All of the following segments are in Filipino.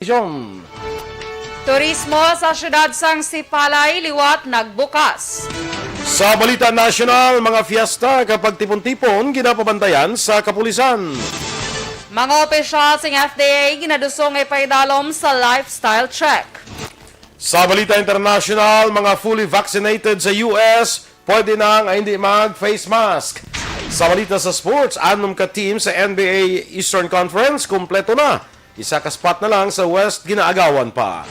edisyon. Turismo sa syudad sang Sipalay, liwat nagbukas. Sa Balita National, mga fiesta kapag tipon-tipon, ginapabantayan sa kapulisan. Mga opisyal sing FDA ginadusong ipaidalom sa lifestyle check. Sa Balita International, mga fully vaccinated sa US, pwede nang hindi mag-face mask. Sa Balita sa Sports, 6 ka team sa NBA Eastern Conference, kumpleto na. Isa ka spot na lang sa West, ginaagawan pa.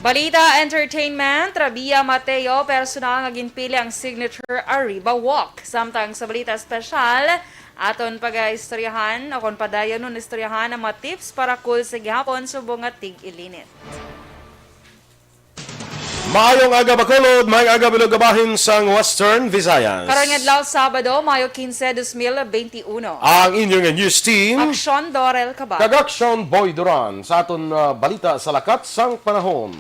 Balita Entertainment, Rabia Mateo, personal nga ginpili ang signature Arriba Walk. Samtang sa Balita Special, aton pag-istoryahan, o kung padayon nun istoryahan ang mga tips para cool sa gihapon subong nga tig-ilinit. Maayong aga Bacolod, maayong aga Bilogabahin sang Western Visayas. Karon nga adlaw Sabado, Mayo 15, 2021. Ang inyong news team, Aksyon, Dorel, Cabatu. Aksyon Boy Duran, sa aton balita sa lakat sang panahon.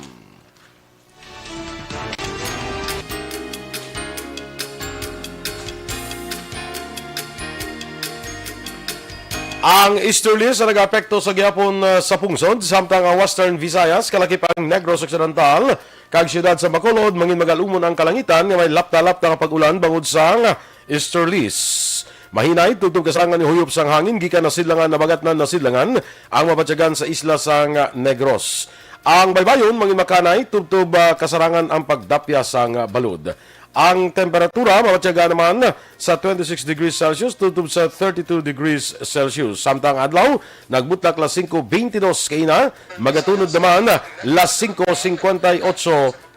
Ang easterlies na nag-apekto sa gihapon sa pungsod, samtang ang Western Visayas, kalakipang Negros Occidental, kag siyudad sa Bacolod, mangin magalumon ang kalangitan nga may lapta-lapta kapag ulan bangod sang easterlies. Mahinay, tugtog kasangan ni huyop sang hangin, gikan nasidlangan, nabagatnan nasidlangan, ang mapatyagan sa isla sang Negros. Ang baybayon, mangin makanay, tugtog kasarangan ang pagdapya sang balod. Ang temperatura, mapatyaga naman sa 26 degrees Celsius, tutob sa 32 degrees Celsius. Samtang adlaw, nagbutlak las 5.22 kaina, magatunod naman las 5.58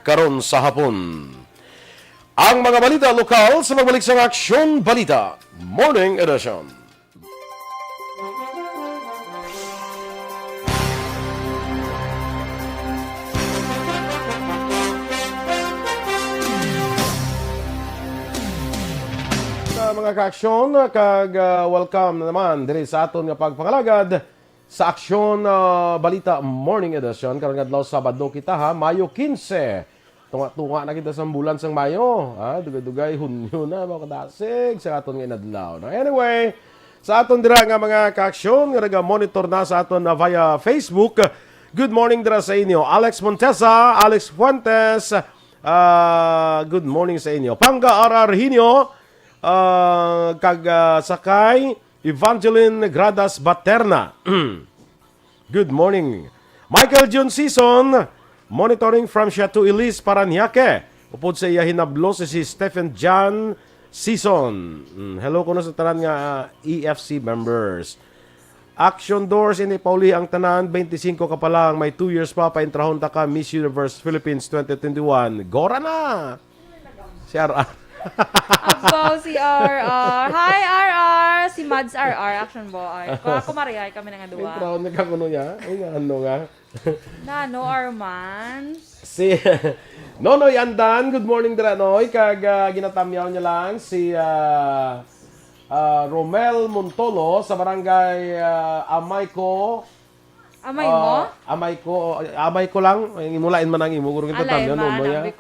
karon sa hapon. Ang mga balita lokal sa magbalik sa Aksyon Balita, Morning Edition. Mga ka-aksyon, welcome na naman diri sa aton nga pagpangalagad sa Aksyon Balita Morning Edition. Karon nga adlaw Sabado kita ha, Mayo 15. Tunga na kita sa bulan sang Mayo, ha, dugay-dugay Hunyo na mga kadasig sa aton nga adlaw. No? Anyway, sa aton dira nga mga ka-aksyon nga naga-monitor na sa aton via Facebook. Good morning dira sa inyo. Alex Montesa, Alex Fuentes. Good morning sa inyo. Panga Ararhinyo. Sakay Evangeline Gradas Baterna. Good morning. Michael John Season, monitoring from Chateau Elise, Paranaque. Upod sa iya hinablo si Stephen John Season. Hello ko na sa tanan nga EFC members. Action Doors ini Pauli ang tanan, 25 ka pa lang, may 2 years pa paintrahon ta ka Miss Universe Philippines 2021. Gora na. Si RR. Abo, si RR. Hi, RR! Si Mads RR, Action Boy. Ako mariyay kami nga dua. Paintrahon na ka kuno niya. Ay nga, ano nga. Nano, Arman. Si Nonoy Andan, good morning dira Noy. Kag ginatamyaw niya lang si Romel Montolo sa barangay Amayco. Amay mo? Amay ko lang. Imulain man ang imo. Kung ginatamyaw, Nonoy.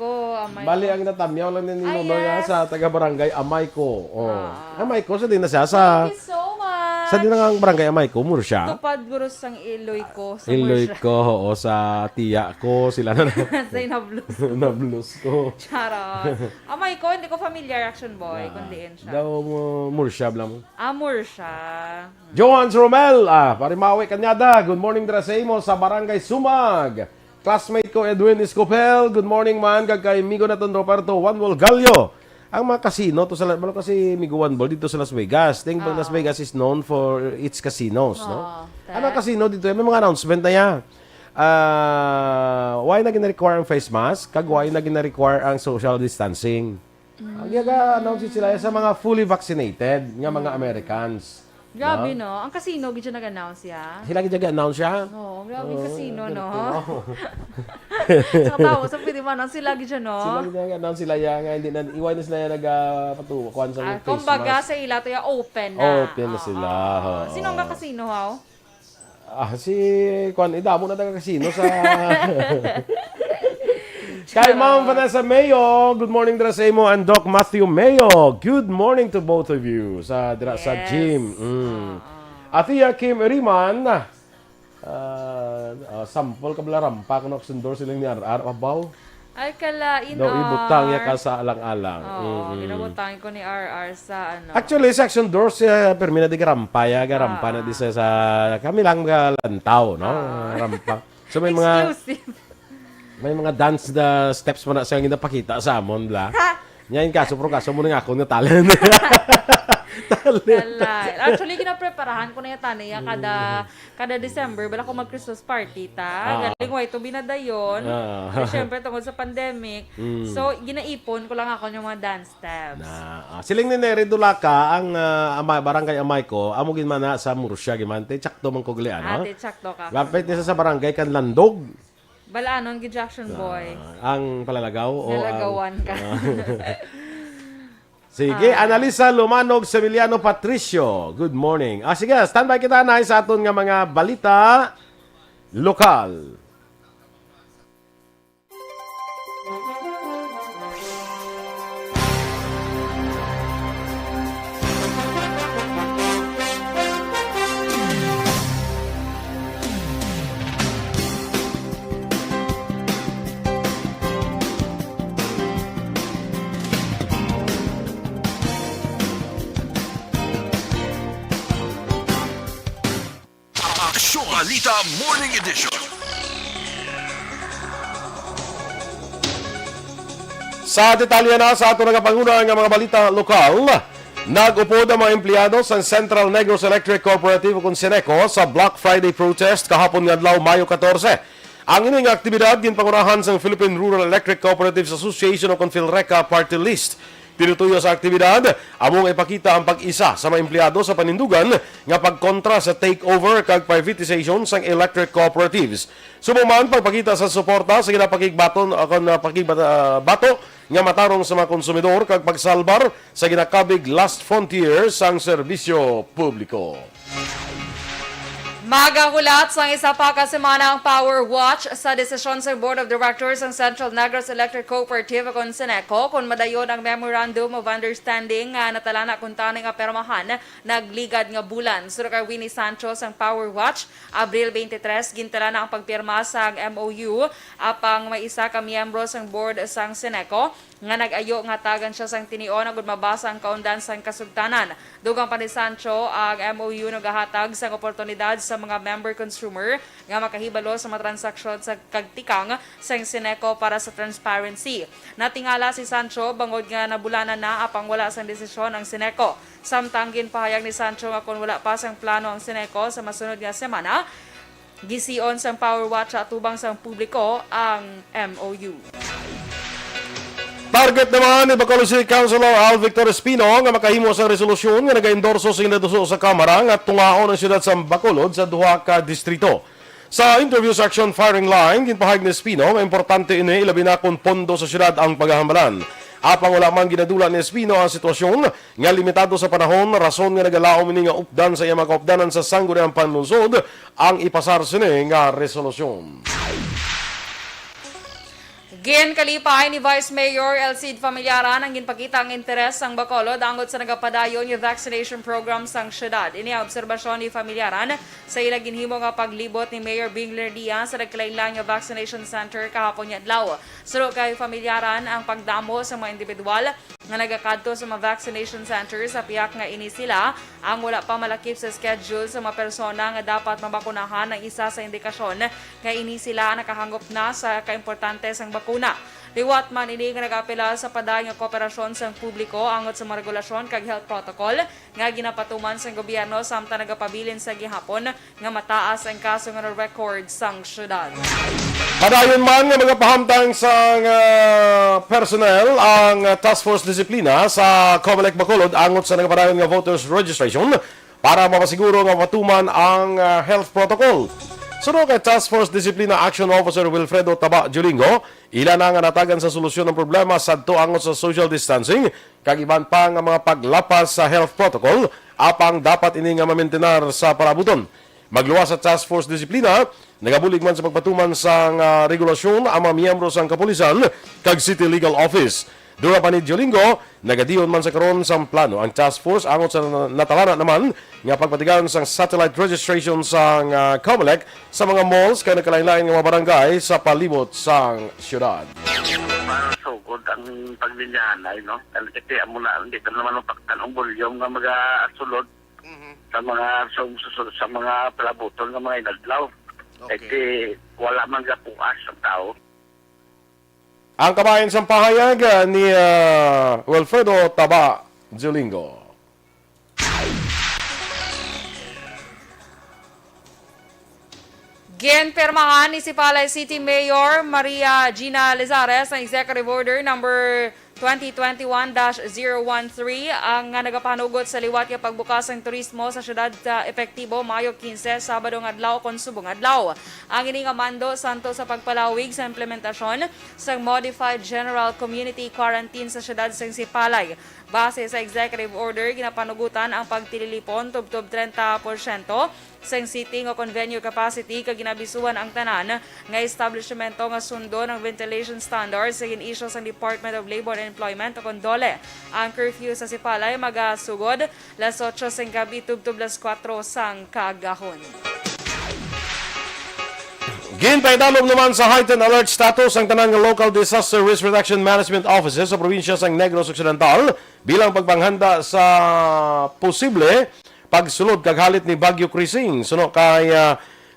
Bali ang ginatamyaw lang ni Nonoy sa taga-barangay Amayco. Amayco, sa din na siya. Thank you so much. Sa din na ang barangay Amayco, muro siya. Tupad buros sang iloy ko. Iloy ko, o sa tiya ko, sila na sa inablus. Nablus ko. Charot. Amay ko, hindi ko familiar, Action Boy, kundiin siya. Daw mursyab lang mo. Amor siya. Johannes Romel, parimawi kanyada. Good morning dira sa imo sa barangay Sumag. Classmate ko Edwin Escopel. Good morning man kag kay Migo naton Roberto Juanwol Gallo. Ang mga casino to sa malo kasi Migo Juanwol dito sa Las Vegas. Think Las Vegas is known for its casinos, no? Ano casino dito, may mga announcement na ya. Why na gina-require ang face mask? Kag why na gina-require ang social distancing? Ang announce sila sa mga fully vaccinated nga mga Americans. Grabe, no? Ang casino, gito nag-announce ya. Sila gina-announce siya? Oo, grabe yung casino, no? Sa tao, sa pwede man, sila gito, no? Sila gina-announce sila yan, hindi na, iwan na sila yan nagpatukuan sa face mask. Kumbaga, sa ila, to yung open na. Open na sila. Sino ang casino, how? Si Kwan, idamo na taga-casino sa... Kay Ma'am Vanessa Mayo, good morning dira sa imo, and Doc Matthew Mayo. Good morning to both of you sa dira sa gym. Atia Kim Riman, Sample kabla rampa kuno sundor silang ni ar abaw. Ay, kalain Daw ibutang ya ka sa alang-alang. Oo, ginabutang ko ni RR sa ano. Actually, section doors, permina di rampa ya, rampa na di sa kami lang lantaw, no? Rampa. So Exclusive. may mga dance the steps pa na siyang ginapakita sa amon la. Ngayon kaso mo nga ako na talent. Kalay. Actually, ginapreparahan ko na yung tanay kada December, bala ko mag-Christmas party ta. Galing mo, ito binadayon. Siyempre, tungkol sa pandemic. So, ginaipon ko lang ako yung mga dance steps. Siling ni Neri Dulaka, ang barangay amay ko, amugin man na sa Murcia, gimante, tsakto man kugli, ano? Ate, tsakto ka. Lapit niya sa barangay kan landog. Bala, anon, Jackson boy. Ang palalagaw? Nalagawan ka. Sige, Analisa Lumanog Semiliano Patricio. Good morning. Sige, standby kita na sa aton nga mga balita lokal. Aksyon Balita Morning Edition. Sa detalye na sa ato nagapanguna nga mga balita lokal, nag-upod ang mga empleyado sa Central Negros Electric Cooperative kung Seneco sa Black Friday protest kahapon nga adlaw Mayo 14. Ang ining aktibidad ginpangunahan sa Philippine Rural Electric Cooperatives Association o Confilreca Party List. Tinutuyo sa aktibidad, among ipakita ang pag-isa sa mga empleyado sa panindugan nga pagkontra sa takeover kag privatization sang electric cooperatives. Sumuman pagpakita sa suporta sa ginapakigbaton akon bato nga matarong sa mga konsumidor kag pagsalbar sa ginakabig last frontier sang serbisyo publiko. Magahulat sa isa pa kasemana ang Power Watch sa desisyon sa Board of Directors ng Central Negros Electric Cooperative kung Seneco kung madayon ang Memorandum of Understanding nga natalana kung tanong nga permahan nagligad nga bulan. Sura kay Winnie Santos ang Power Watch, Abril 23, gintalana ang pagpirma sa MOU apang may isa ka miyembro sang board sang Seneco nga nag-ayo nga tagan siya sang tinion agud mabasa ang kaundan sang kasugtanan. Dugang pa ni Sancho ang MOU nagahatag sang oportunidad sa mga member consumer nga makahibalo sa mga transaksyon sa kagtikang sang Seneco para sa transparency. Natingala si Sancho bangod nga nabulanan na apang wala sang desisyon ang Seneco. Samtang ginpahayag ni Sancho nga kung wala pa sang plano ang Seneco sa masunod nga semana, gision sang Power Watch at tubang sang publiko ang MOU. Target naman ni Bacolod City Councilor Al Victor Espino nga makahimo sa resolusyon nga nag-endorso sa inaduso sa Kamara nga tungaon ang siyudad sa Bacolod sa duha ka distrito. Sa interview sa Aksyon Firing Line, ginpahayag ni Espino nga importante ini ilabi na kung pondo sa siyudad ang paghahambalan. Apang wala man ginadula ni Espino ang sitwasyon nga limitado sa panahon, rason nga nagalaom ini nga updan sa iya mga kaupdanan sa sangguniang panlungsod ang ipasar sini nga resolusyon. Ginkalipay ni Vice Mayor Elcid Familiaran ang ginpakita ang interes sang Bacolod angot sa nagapadayon yung vaccination program sang syudad. Ini ang obserbasyon ni Familiaran sa ilang ginhimo nga paglibot ni Mayor Bingler Diaz sa nagkalailang nga vaccination center kahapon niya adlaw. Suro kay Familiaran ang pagdamo sa mga individual nga nagakadto sa mga vaccination centers sa piyak nga ini sila ang wala pa malakip sa schedule sa mga persona nga dapat mabakunahan ng isa sa indikasyon nga ini sila nakahangop na sa kaimportante sang bakuna. Liwat man ini nga nag-apela sa padayon nga kooperasyon sa publiko angot sa mga regulasyon kag health protocol nga ginapatuman sa gobyerno samtang nagapabilin sa gihapon nga mataas ang kaso nga record sang syudad. Padayon man nga magapahamtang sa personnel ang Task Force Disiplina sa Comelec Bacolod angot sa nagapadayon nga voters registration para mapasiguro nga matuman ang health protocol. Sunod kay Task Force Disiplina Action Officer Wilfredo Taba Julingo, ilan na nga natagan sa solusyon ng problema sadto angot sa social distancing, kag iban pa nga mga paglapas sa health protocol, apang dapat ini nga mamentenar sa palabuton. Magluwas sa Task Force Disiplina, nagabulig man sa pagpatuman sa regulasyon ang mga miyembro sa kapulisan kag City Legal Office. Dura pa ni Jolingo, nagadiyon man sa karon sang plano ang task force angot sa natalana naman nga pagpatigayon sang satellite registration sang COMELEC sa mga malls kay nagkalain-lain nga mga barangay sa palibot sang syudad. Para sugod ang paglinyahan ay no. Kasi amo na hindi ka naman paktan ang volume nga magasulod sa mga susunod sa mga palabuton nga mga inadlaw. Kasi wala man gapuas ang tao. Ang kabayan sa pahayag ni Wilfredo Taba Jolingo. Ginpirmahan ni Sipalay City Mayor Maria Gina Lizares ang Executive Order number 2021-013 ang nagapanugot sa liwat nga pagbukas ng turismo sa syudad epektibo Mayo 15, Sabado ng adlaw kon subong adlaw. Ang ining mando santo sa pagpalawig sa implementasyon sa Modified General Community Quarantine sa syudad sa Sipalay. Base sa Executive Order, ginapanugutan ang pagtililipon tubtob 30% sa seating o convenue capacity kag ginabisuhan ang tanan nga establishmento nga sundo ng ventilation standards sa gin-issue sa Department of Labor and Employment o kondole. Ang curfew sa Sipalay magasugod las 8 sang gabi tubtob las 4 sang kagahon. Ginpaidalom naman sa heightened alert status ang tanang local disaster risk reduction management offices sa probinsya sang Negros Occidental bilang pagpanghanda sa posible pagsulod kag halit ni Bagyo Crising. Suno kay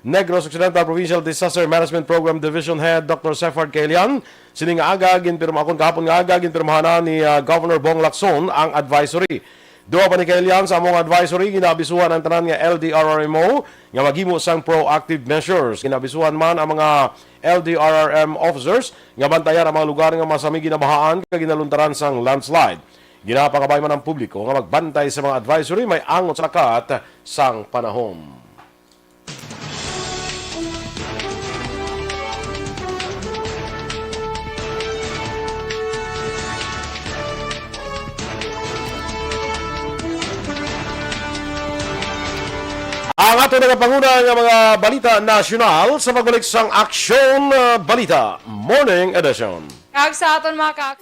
Negros Occidental Provincial Disaster Management Program Division Head Dr. Sefard Kailian, sining aga ginpirma akon kahapon nga aga ginpirmahan ni Governor Bong Lacson ang advisory. Duha pa ni Kailian sa among advisory, ginabisuhan ang tanan nga LDRRMO nga maghimo sang proactive measures. Ginabisuhan man ang mga LDRRM officers nga bantayan ang mga lugar nga masami ginabahaan kag ginaluntaran sang landslide. Ginapakabay man ang publiko nga magbantay sa mga advisory may angot sa lakat sang panahon. Ang ato nagapanguna ng mga balita nasyonal sa pagbalik sang Aksyon Balita Morning Edition. Kag sa aton mga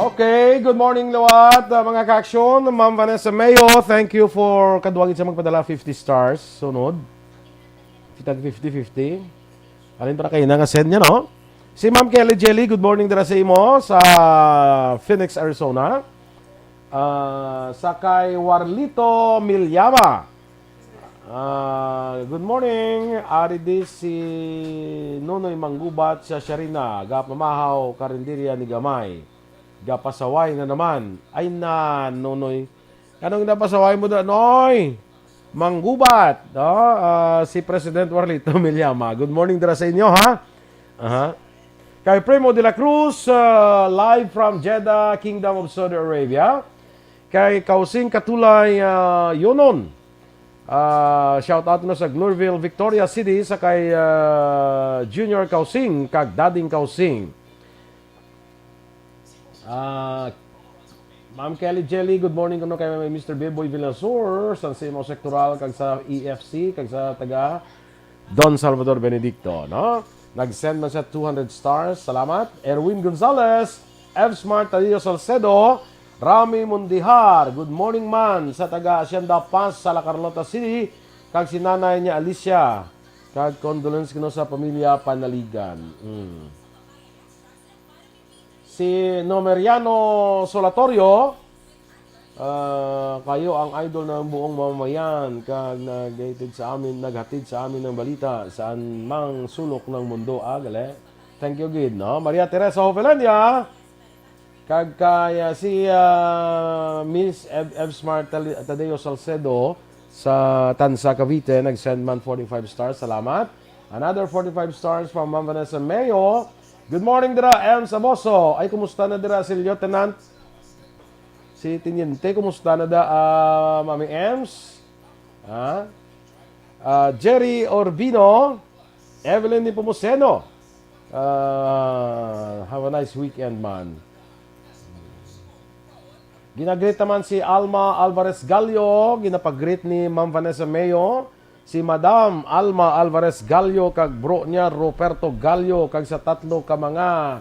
Okay, good morning lawat, mga ka-aksyon. Ma'am Vanessa Mayo, thank you for kaduwagin sa magpadala 50 stars. Sunod. 50-50. Alin pa na kayo nga send niya, no? Si Ma'am Kelly Jelly, good morning dira sa imo sa Phoenix, Arizona. Sa kay Warlito Milyama. Good morning. Ari di si Nonoy Manggubat sa Sharina. Gapamahaw karinderya ni Gamay. Gapasaway na naman. Ay na, Nonoy. Anong napasaway mo da, Noy? Manggubat. No? Si President Warlito Milyama. Good morning dira sa inyo, ha? Kay Primo de la Cruz, live from Jeddah, Kingdom of Saudi Arabia. Kay Kausing Katulay Yonon. Shout out na sa Glorville, Victoria City. Sa kay Junior Kausing, kag Dading Kausing. Ma'am Kelly Jelly, good morning kuno kay Mr. Beboy Villasor sa Simo Sectoral kag sa EFC kag sa taga Don Salvador Benedicto, no? Nag-send man sa 200 stars. Salamat. Erwin Gonzalez, F. Smart Tadillo Salcedo, Rami Mundihar, good morning man sa taga Hacienda Paz sa La Carlota City kag si nanay niya Alicia. Kag condolence kuno sa pamilya Panaligan. Si Nomeriano Solatorio, kayo ang idol ng buong mamamayan kag naghatid sa amin ng balita saan mang sulok ng mundo. Gale. Thank you, Gid, no? Maria Teresa Hovelandia, kag kaya si Miss F. Smart Tadeo Salcedo sa Tansa, Cavite, nag-send man 45 stars. Salamat. Another 45 stars from Ma'am Vanessa Mayo. Good morning dira, M. Saboso. Ay, kumusta na dira si Lieutenant? Si Tiniente, kumusta na da, Mami Ems? Jerry Orbino. Evelyn Nipomuceno. Have a nice weekend, man. Ginagreet naman si Alma Alvarez Gallo. Ginapag-greet ni Ma'am Vanessa Mayo. Si Madam Alma Alvarez Gallo kag bro niya Roberto Gallo kag sa tatlo ka mga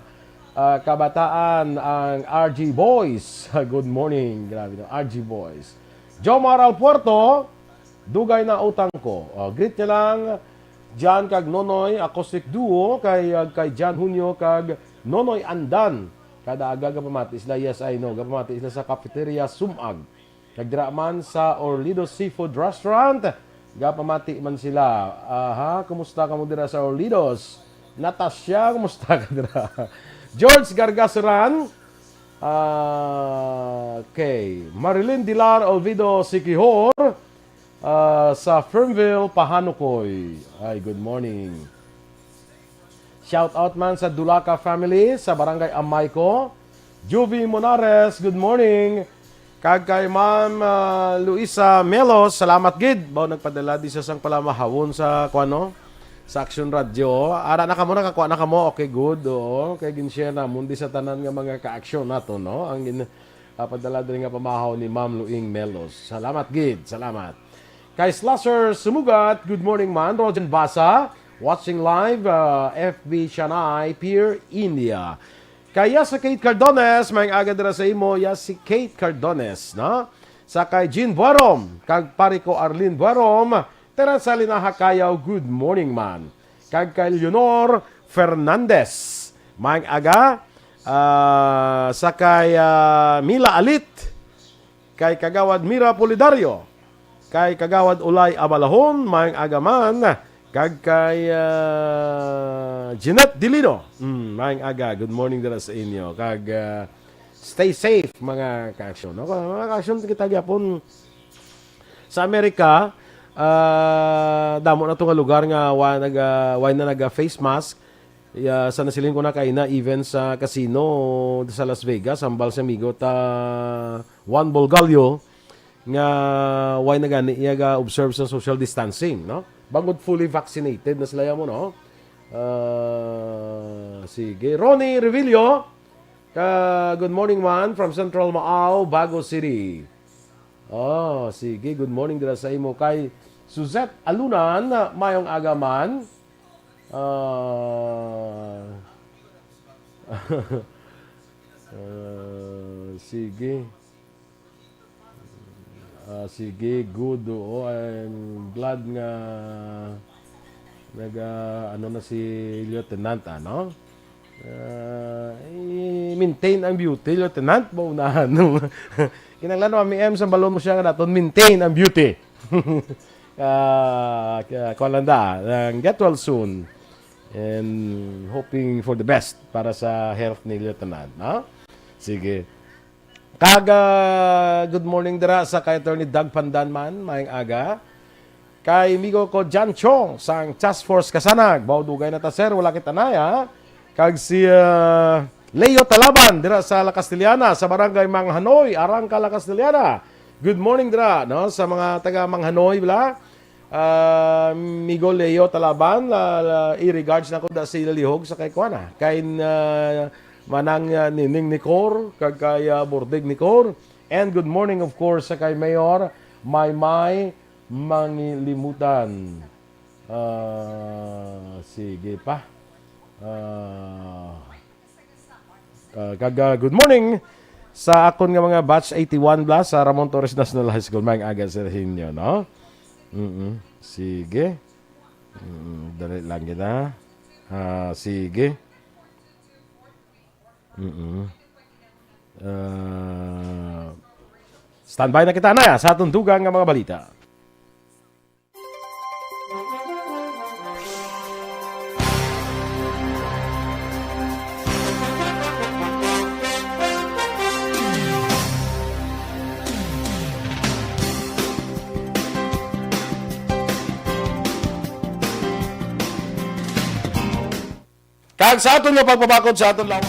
kabataan ang RG Boys. Good morning. Grabe na, RG Boys. Jomar Alpuerto, dugay na utang ko. Greet niya lang Jan kag Nonoy acoustic duo kay Jan Hunyo kag Nonoy Andan. Kada aga pamati sila, yes I know, pamati sila sa cafeteria Sumag. Nagdira man sa Orlido Seafood Restaurant. Gapamati man sila. Kumusta ka mo dira sa Orlidos? Natasha, kumusta ka dira? George Gargasuran. Okay. Marilyn Dilar Olvido Sikihor. Sa Fernville, Pahanukoy. Ay, good morning. Shout out man sa Dulaca family sa Barangay Amayco. Juvie Monares, good morning. Kag kay Ma'am Luisa Melos, salamat gid. Bao nagpadala di sa sang palamahawon sa kuano sa Aksyon Radio. Ara na kamo nakakuha na kamo. Okay, good. Oo. Kay gin-share na mundi sa tanan nga mga ka-aksyon nato, no. Ang padala diri nga pamahaw ni Ma'am Luing Melos. Salamat gid. Salamat. Kay Slasher Sumugat, good morning man. Rojan Basa, watching live FB Shanghai Pier, India. Kaya sa Kate Cardones, may aga dira sa imo, si Kate Cardones, no? Sa kay Jean Buarom, kag pari ko Arlene Buarom, tera sa linahakayaw, good morning man. Kag kay Leonor Fernandez, may aga, sa kay Mila Alit, kay Kagawad Mira Polidario, kay Kagawad Ulay Abalahon, may aga man, kag kay Jeanette Dilino. Maayong aga. Good morning dira sa inyo. Kag stay safe mga ka-aksyon. No? Mga ka-aksyon kita gyapon sa Amerika, damo na to nga lugar nga why na naga face mask. Sa nasilin ko na kay na even sa casino sa Las Vegas, ambal sa migo ta Juan Bolgallo nga why na gani iya observe sa social distancing, no? Bangod fully vaccinated na sila mo, no? Sige. Ronnie Revillo. Good morning man from Central Maaw, Bago City. Sige. Good morning dira sa imo kay Suzette Alunan, mayong agaman. Sige. Sige, good. I'm glad nga ano na si Lieutenant, ano? I-maintain ang beauty, Lieutenant. Maunahan. Kinanglan mo, M, sa balon mo siya nga natin, maintain ang beauty. Kualanda, get well soon. And hoping for the best para sa health ni Lieutenant, no? Sige. Good morning dira sa kay Attorney Doug Pandanman, maayong aga. Kay amigo ko John Chong sang Task Force Kasanag, baudugay na ta sir, wala kita na ya. Kag si Leo Talaban dira sa La Castellana sa barangay Mang Hanoy, Arangka La Castellana. Good morning dira no sa mga taga Mang Hanoy bla. Amigo Leo Talaban, i-regards na ko da sa ilalihog sa kay kuana. Kay manang Nining Nicor, kag kay Bordig Nicor. And good morning of course sa kay Mayor Maymay Mangilimutan. Sige pa. Good morning sa akon nga mga batch 81 plus sa Ramon Torres National High School. Maayong aga sa inyo, no? Sige. Dali lang kita. Sige. Standby na kita na sa atong dugang nga mga balita. Kag sa aton nga pagpabakod sa aton lang.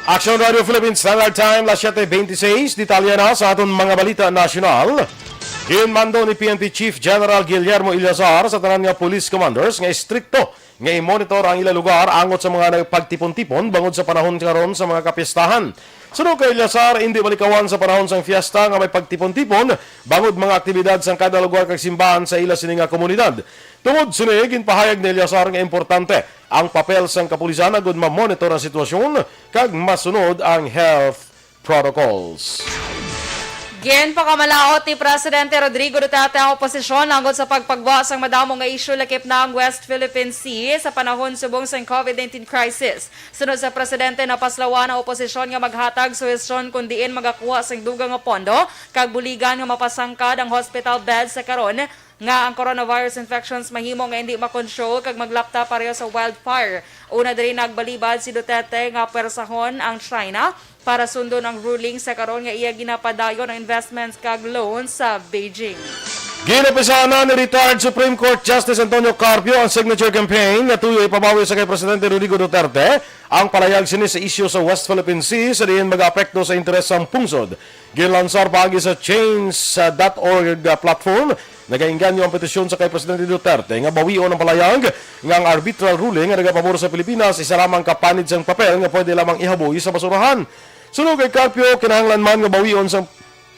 Aksyon Radio Philippines Standard Time, las 7:26, detalye na sa aton mga balita nasyonal. Ginmando ni PNP Chief General Guillermo Ilazar sa tanan nga police commanders nga istrikto nga i-monitor ang ilang lugar angot sa mga nagpagtipon-tipon bangod sa panahon karon sa mga kapistahan. Sunod kay Ilazar, hindi balikawan sa panahon sang fiesta nga may pagtipon-tipon bangod mga aktibidad sang kada lugar kag simbahan sa ila sini nga komunidad. Tungod sini ginpahayag ni Ilazar nga importante ang papel sang kapulisan agud ma-monitor ang sitwasyon kag masunod ang health protocols. Gen pakamalaot ni Presidente Rodrigo Duterte ang oposisyon angkot sa pagpagbuhat sang madamo nga isyu lakip na ang West Philippine Sea sa panahon subong sa COVID-19 crisis. Sunod sa Presidente, napaslawan ang oposisyon nga maghatag suhestyon kung diin magakuha sang dugang nga pondo kag buligan nga mapasangkad ang hospital bed sa karon nga ang coronavirus infections mahimo nga hindi makontrol kag maglapta pareho sa wildfire. Una diri nagbalibad si Duterte nga persahon ang China para sundon ang ruling sa karon nga iya ginapadayon ang investments kag loans sa Beijing. Ginapisa na ni retired Supreme Court Justice Antonio Carpio ang signature campaign na tuyo ipabawi sa kay Presidente Rodrigo Duterte ang palayag sini sa isyu sa West Philippine Sea sa diin mag-apekto sa interes sang pungsod. Ginlansar paagi sa change.org platform nagainganyo ang petisyon sa kay Presidente Duterte nga bawion ang palayag nga ang arbitral ruling nga nagapabor sa Pilipinas isa lamang kapanid sang papel nga pwede lamang ihaboy sa basurahan. Sunog kay Carpio, kinahanglan man nga bawion sang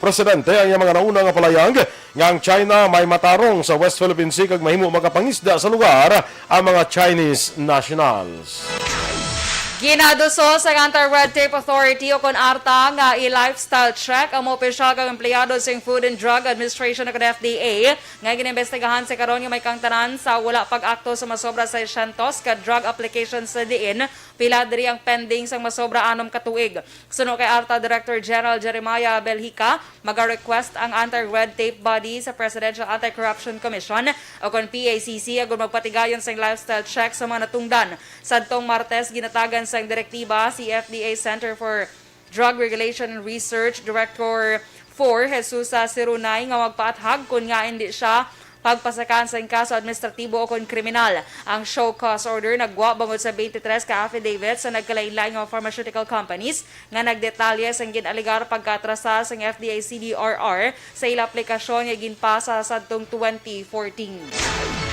Presidente ang mga nauna nga palayag nga ang China may matarong sa West Philippine Sea kag mahimo makapangisda sa lugar ang mga Chinese nationals. Ginaduso sa Anti-Red Tape Authority o kon arta nga i-lifestyle check ang mga opisyal kag empleyado sa Food and Drug Administration ng FDA nga ginembestigahan sa karon nga may kangtanan sa wala pag-akto sa masobra sa 600 ka drug applications sa diin pila diri ang pending sang masobra 6 ka tuig. Suno kay Arta Director General Jeremiah Belhica, maga-request ang Anti-Red Tape Body sa Presidential Anti-Corruption Commission o kon PACC agon magpatigayon sa lifestyle check sa mga natungdan. Sadtong Martes ginatagan sa direktiba si FDA Center for Drug Regulation and Research Director 4 Jesus Sirunay nga magpaathag kung nga hindi siya pagpasakan sa kaso administratibo o kon kriminal. Ang show cause order nagwa bangod sa 23 ka affidavit sa nagkalain-lain nga pharmaceutical companies nga nagdetalye sa ginaligar pagkatrasa sa FDA CDRR sa ila aplikasyon nga ginpasa sa sadtong 2014.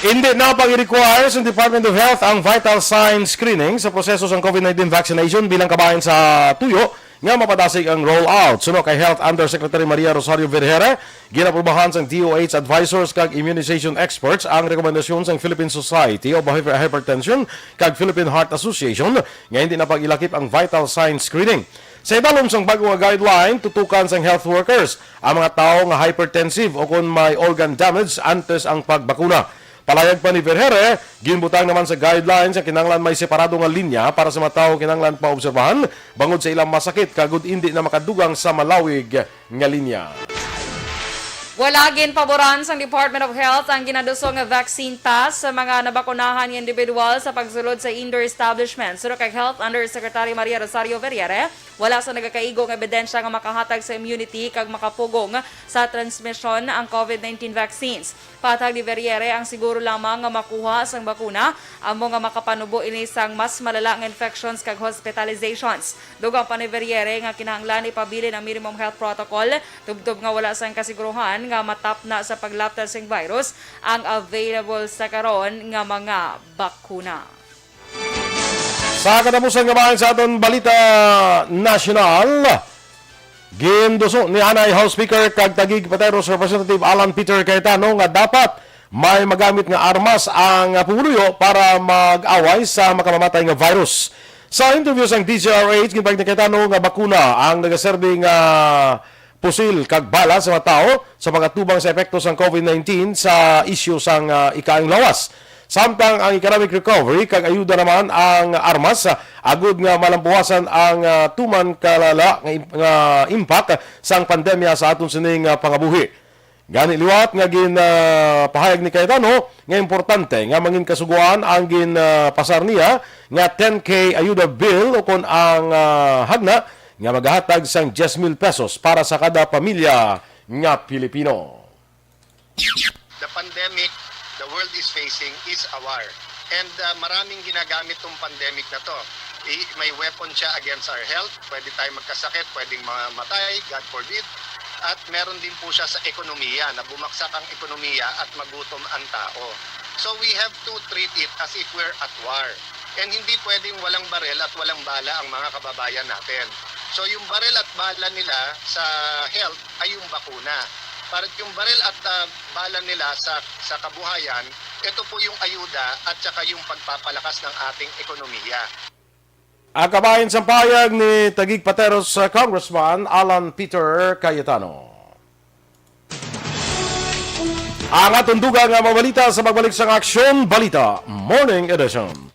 Hindi na pag-require sa Department of Health ang vital sign screening sa proseso ng COVID-19 vaccination bilang kabahin sa tuyo nga mapadasig ang rollout. Suno kay Health Undersecretary Maria Rosario Vergara, ginaprubahan sa DOH advisors kag immunization experts ang rekomendasyon sa Philippine Society of Hypertension kag Philippine Heart Association nga hindi na pag-ilakip ang vital sign screening. Sa ibalom sang bagong guideline, tutukan sang health workers ang mga tao nga hypertensive o kung may organ damage antes ang pagbakuna. Palayag pa ni Vergere, ginbutang naman sa guidelines ang kinanglan may separado nga linya para sa mga tao kinanglan paobserbahan bangod sa ilang masakit kagud hindi na makadugang sa malawig nga linya. Wala gin paboran sa Department of Health ang ginaduso nga vaccine pass sa mga nabakunahan nga individual sa pagsulod sa indoor establishment. Suro kay Health Undersecretary Maria Rosario Vergere, wala sa nagakaigo nga ebidensya nga makahatag sa immunity kag makapugong sa transmission ang COVID-19 vaccines. Patag ni Vergere ang siguro lamang nga makuha sang bakuna amo nga makapanubo ini sang mas malala nga infections kag hospitalizations. Dugang pa ni Vergere nga kinahanglan ipabilin ang minimum health protocol tubtob nga wala sang kasiguruhan nga matap na sa paglaptan sing virus ang available sa karon nga mga bakuna. Sa katapusan nga bahin sa aton Balita National, ginduso ni Anay House Speaker kag Taguig Pateros Representative Alan Peter Cayetano nga dapat may magamit nga armas ang pumuluyo para mag-away sa makamamatay nga virus. Sa interview sang DZRH, ginpag ni Cayetano nga bakuna ang nagaserbing pusil kag bala sa mga tao sa pagkatubang sa epekto sang COVID-19 sa isyu sang ikaing lawas. Samtang ang economic recovery kag ayuda naman ang armas agud nga malampuasan ang tuman kalala nga impact sang pandemya sa aton sining pangabuhi. Gani liwat nga pahayag ni Cayetano nga importante nga mangin kasuguan ang pasar niya nga 10K ayuda bill o kon ang hagna nga maghatag sang 10,000 pesos para sa kada pamilya nga Pilipino. The pandemic the world is facing is a war. And maraming ginagamit tong pandemic na to. May weapon siya against our health. Pwede tayo magkasakit, pwedeng mamatay, God forbid. At meron din po siya sa ekonomiya, na bumaksak ang ekonomiya at magutom ang tao. So we have to treat it as if we're at war. And hindi pwedeng walang barel at walang bala ang mga kababayan natin. So yung barel at bala nila sa health ay yung bakuna. Para yung baril at bala nila sa kabuhayan, ito po yung ayuda at saka yung pagpapalakas ng ating ekonomiya. Ang kabahin sa payag ni Taguig Pateros Congressman Alan Peter Cayetano. Ang atong dugang nga mabalita sa pagbalik sa Aksyon Balita Morning Edition.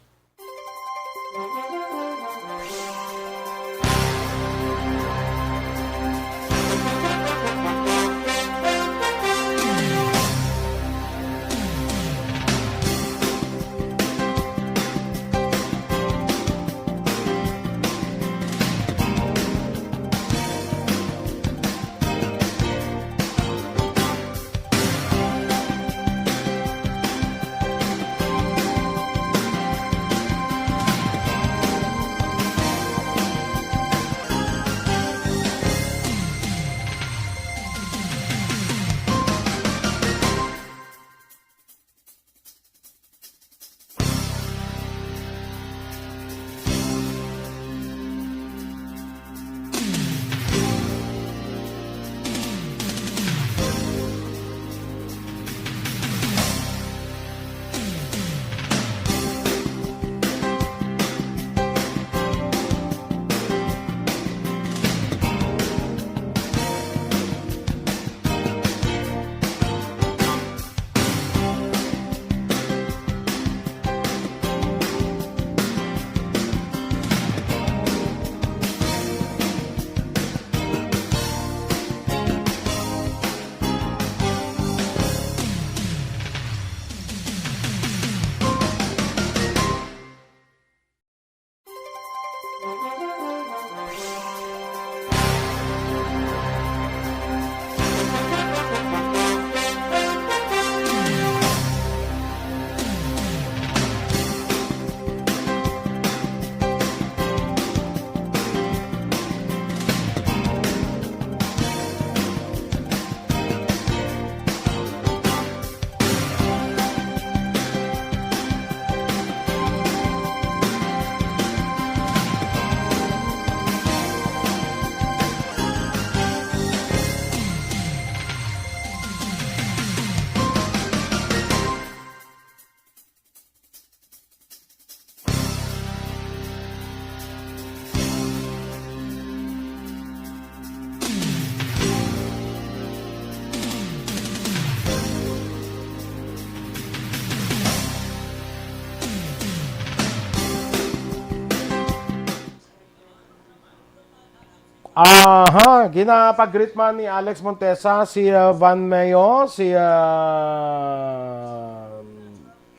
Aha, ginapag-greet man ni Alex Montesa, si Van Mayo, si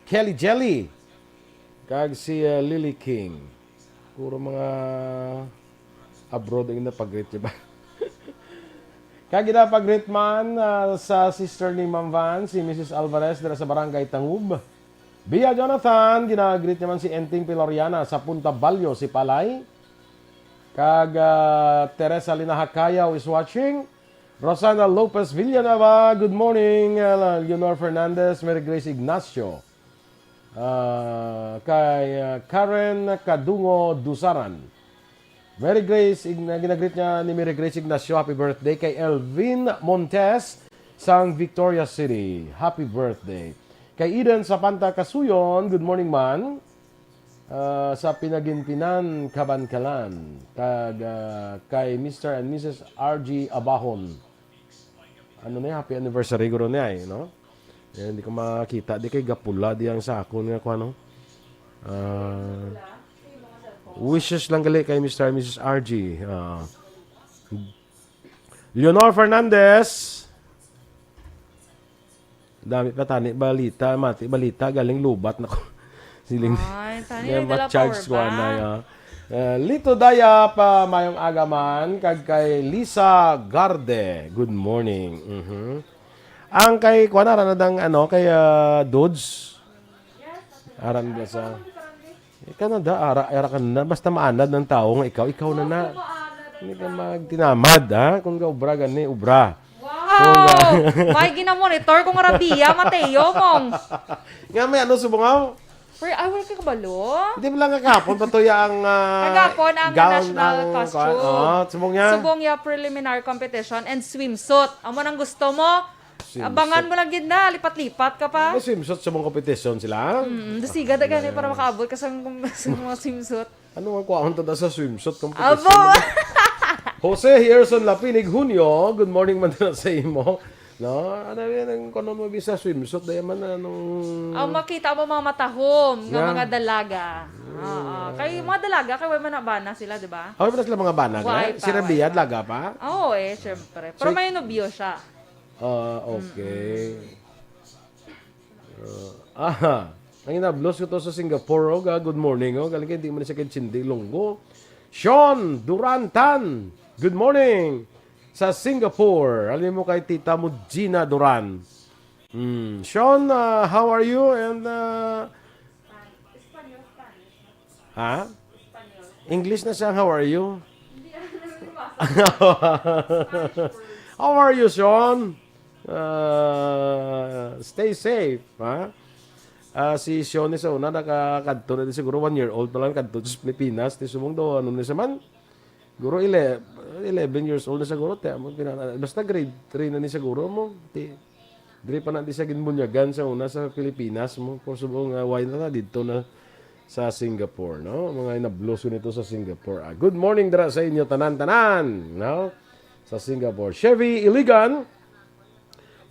Kelly Jelly, kag si Lily King. Puro mga abroad ang ginapag-greet, diba? Kag ginapag-greet man sa sister ni Ma'am Van, si Mrs. Alvarez dira sa Barangay Tangub. Bia Jonathan, ginagreet naman si Enting Piloriana sa Punta Balyo, si Palay. Kag Teresa Linahakayaw is watching. Rosana Lopez Villanueva, good morning. Leonor Fernandez, Mary Grace Ignacio. Kay Karen Kadungo Dusaran. Mary Grace, ginagreet niya ni Mary Grace Ignacio, happy birthday. Kay Elvin Montes, sang Victoria City, happy birthday. Kay Eden sa Panta Kasuyon, good morning man. Sa Pinaginpinan, Kabankalan, kay Mr. and Mrs. RG Abahon. Ano na happy anniversary guro niya no? Hindi ko makita, di kay gapula di ang sakon nga ko ano. Wishes lang gali kay Mr. and Mrs. RG. Leonor Fernandez. Dami pa tani balita, mati balita galing lubat nako. Siling dala charge power ko ba? na ya. Lito Daya pa mayong agaman kag kay Lisa Garde. Good morning. Ang kay kuana ra nadang ano kay Dudes. Aran ba sa Canada ara ka na basta maanad ng tao nga ikaw na. Hindi ka magtinamad ha kung ka ubra gani ubra. Wow! May ginamonitor kung Rabia Mateo mong. Nga may ano subungaw? Pero ay, wala ka kabalo? Hindi mo lang kakapon, patuya ang... Kagapon ang national costume. Subong niya. Subong niya preliminary competition and swimsuit. Amo nang gusto mo? Abangan mo lang gid na, lipat-lipat ka pa. May swimsuit sa mga competition sila. Dasiga da gani para makaabot ka sa mga swimsuit. Ano ang kuwaon tada sa swimsuit competition? Abo! Jose Hierson Lapinig Junio, good morning man na sa imo. No, ano yan ang konon mo bisa swimsuit dahil man anong... Ang makita mo mga matahom ng Yeah. mga dalaga. Kay mga dalaga, kay may manabana sila, di ba? Ay, sila mga banag Why na? pa, Si Rabia, laga pa? Oo syempre. Pero may nobyo siya. Okay. Ang inablos ko to sa Singapore, good morning, galing kayo, hindi mo na siya kitsindi, lunggo. Sean Durantan, good morning. Sa Singapore, alam mo kay tita mo Gina Duran. Sean, how are you? And English na siya, how are you? How are you, Sean? Stay safe, ha? Si Sean ni sa una nakakadto na din siguro 1 year old pa lang kadto sa Pilipinas. Ti sumong daw ano ni sa man. Siguro 11 years old na siguro. Basta grade 3 na ni siguro mo. Diri pa na di siya ginbunyagan sa una sa Pilipinas mo. Kung subong why na dito na sa Singapore, no? Mga inablos ko nito sa Singapore. Good morning dira sa inyo tanan-tanan, no? Sa Singapore. Chevy Iligan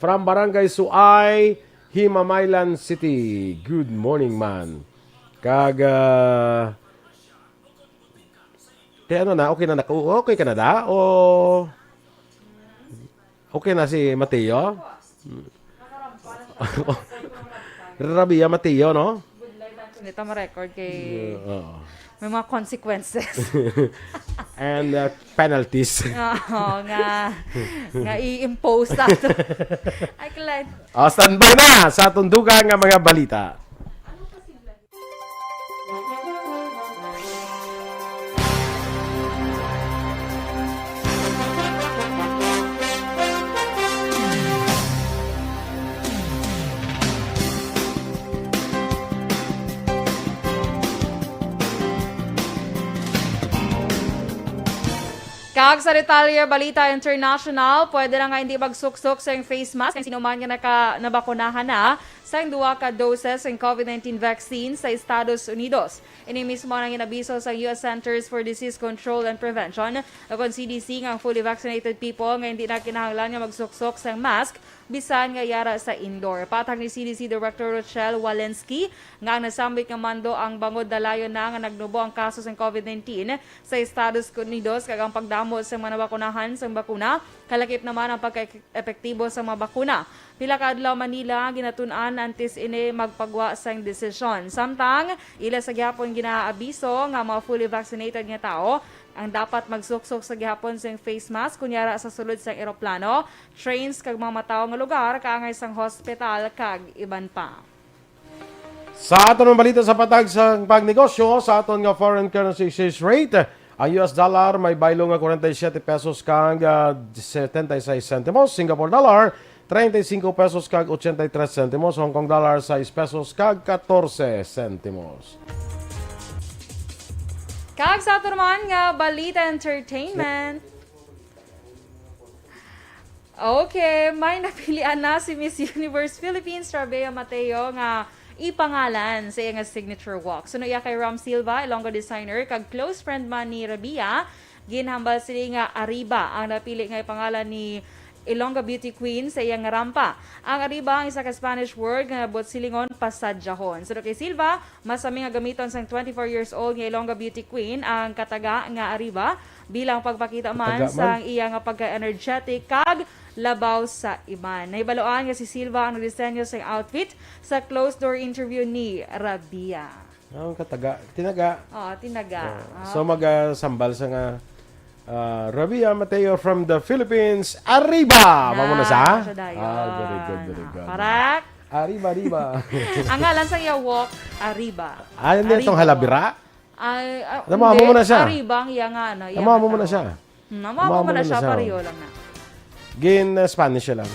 from Barangay Suay, Himamaylan City. Good morning, man. Ano na? Okay na okay ka na da? O okay na si Mateo? Rabia Mateo, no? Ito ma-record kay... May mga consequences. And penalties. Oo, nga i-impose na ito. Ay, Clyde. Standby na sa tundugan ng mga balita. Kag sa Detalye Balita International, pwede na nga hindi magsuksok sa yung face mask. Sino man nga nabakunahan na sa yung 2 ka doses ng COVID-19 vaccine sa Estados Unidos. Ini mismo nang inabiso sa US Centers for Disease Control and Prevention. Akong CDC nga fully vaccinated people nga hindi na kinahanglan nga magsuksok sa mask bisan nga yara sa indoor. Patag ni CDC Director Rochelle Walensky nga nasambit nga mando ang bangod dalayon na nga nagnubo ang kaso sa COVID-19 sa Estados Unidos kag ang pagdamo sa mga nabakunahan sa bakuna kalakip naman ang pagka-epektibo sa mga bakuna. Pila ka adlaw Manila ginatun-an antes ini magpagwa sang desisyon. Samtang ila sa gyapon ginaabiso nga mga fully vaccinated nga tao ang dapat magsuksok sa gihapon sa face mask kunyara sa sulod sa eroplano, trains kag mga mataw nga lugar kaangay sang hospital kag iban pa. Sa aton ang balita sa patag sa pagnegosyo, sa aton nga foreign currency exchange rate, ang US dollar may baylo nga 47 pesos kag 76 centimos, Singapore dollar 35 pesos kag 83 centimos, Hong Kong dollar 6 pesos kag 14 centimos. Kag sa ato naman nga Balita Entertainment. Okay, may napilian na si Miss Universe Philippines Rabea Mateo nga ipangalan sa iyang signature walk. Suno iya kay Ram Silva, Ilonggo designer, kag close friend man ni Rabea, ginhambal sila nga Arriba ang napili nga ipangalan ni Ilonggo Beauty Queen sa iyang rampa. Ang Arriba ang isa ka Spanish word nga nabot silingon pasadyahon. So kay Silva, masami nga gamiton sang 24 years old nga Ilonggo Beauty Queen ang kataga nga Arriba bilang pagpakita man sa iya nga pagka-energetic kag labaw sa iban. Naibaloan nga si Silva ang nagdisenyo sa outfit sa closed door interview ni Rabia. Ang kataga, tinaga. Tinaga. So magsambal sa nga Rabia Mateo from the Philippines. Arriba! Mamo na sa? Very good. Correct. Arriba. Ang ngalan sa iya walk, Arriba. Hindi itong halabira? Namamu mo na siya. Arriba ang iya nga ano. Namamu mo na siya. Namamu mo na siya, pareho lang na. Spanish siya lang.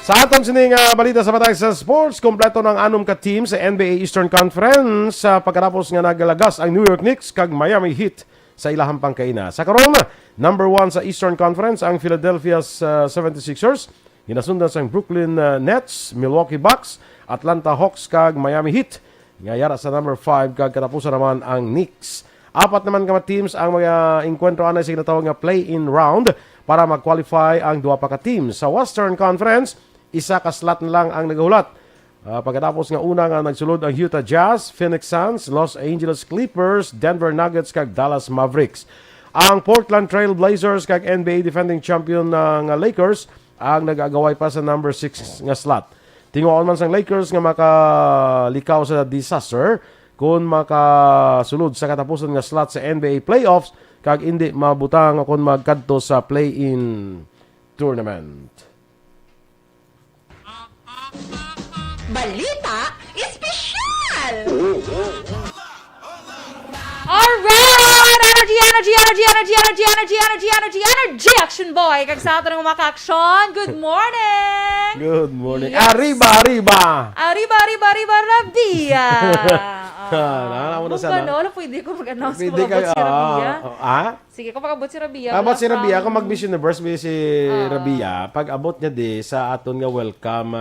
Sa aton sining balita sa patag sa sports, kompleto ng 6 ka team sa NBA Eastern Conference sa pagkatapos nga nagalagas ang New York Knicks kag Miami Heat sa ilahang pangkaina. Sa karon, number 1 sa Eastern Conference ang Philadelphia 76ers, ginasundan sa Brooklyn Nets, Milwaukee Bucks, Atlanta Hawks kag Miami Heat. Ngayara sa number 5 kag katapusan naman ang Knicks. 4 naman ka teams ang mga enkwentro anay sa ginatawag nga play-in round para mag-qualify ang 2 pa ka teams. Sa Western Conference, isa ka slot na lang ang nagahulat. Pagkatapos nga una nga nagsulod ang Utah Jazz, Phoenix Suns, Los Angeles Clippers, Denver Nuggets kag Dallas Mavericks. Ang Portland Trail Blazers kag NBA defending champion ng Lakers ang nag-agaway pa sa number 6 nga slot. Tinguon man sang Lakers nga makalikaw sa disaster kung makasulod sa katapusan nga slot sa NBA playoffs kag hindi mabutang kung magkadto sa play-in tournament. Balita Espesyal! Alright! Energy, Action Boy! Kag sa ato ng maka-action, good morning! Good morning. Yes. Arriba! Arriba, Rabia! Nakakamo na sana. Wala, pwede ko mag-announce kung Pwede mag-abot kayo. si Rabia. Sige, Sige, kung mag-abot si Rabia. abot si Rabia. Kung mag-Miss Universe, may si Rabia. Pag abot niya di sa aton nga welcome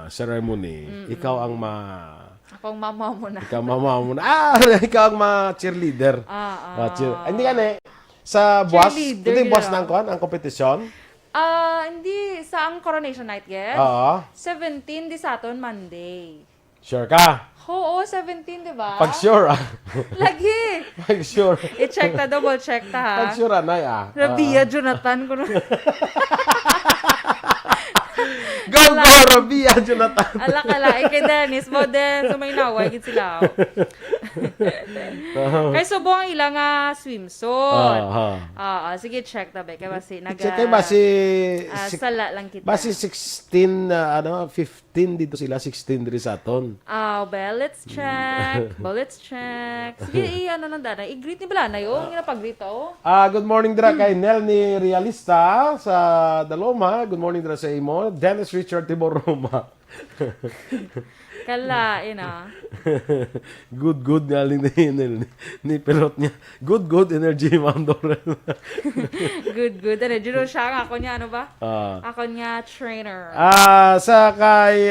ceremony, ikaw ang Ako ang mama mo na. ikaw mama mo na. Ikaw ang cheerleader. Hindi yan sa buwas. Cheerleader, Hindi buwas yeah. ang kompetisyon. Hindi. Sa ang coronation night, yes? Oo. 17 di sa aton, Monday. Sure ka? Oo, 17, di ba? Pag sure Lagi! Pag sure. I-check ta, double check ta, ha? Pag sure anay Rabia, Jonathan. Go, Rabia, Jonathan. Ala, kay Dennis, mo din, sumaynaway, gid sila. Kay subong ang ilang swimsuit. Sige, check ta, be. Kay basi, Check kay basi sala lang kita. basi 16 15 dito sila 16 diri sa aton. Well, let's check. Sige, ano nang dana? I-greet ni Bala na yung ginapag-greet, Good morning dira kay Nel ni Realista sa Daloma. Good morning dira sa imo. Dennis Richard Tibor Roma. Kala, Good nga ni ni pelot niya. Good energy, Ma'am Dorel. Good. Ano, siya ang ako niya, ano ba? Ah. Ako niya, trainer. Sa kay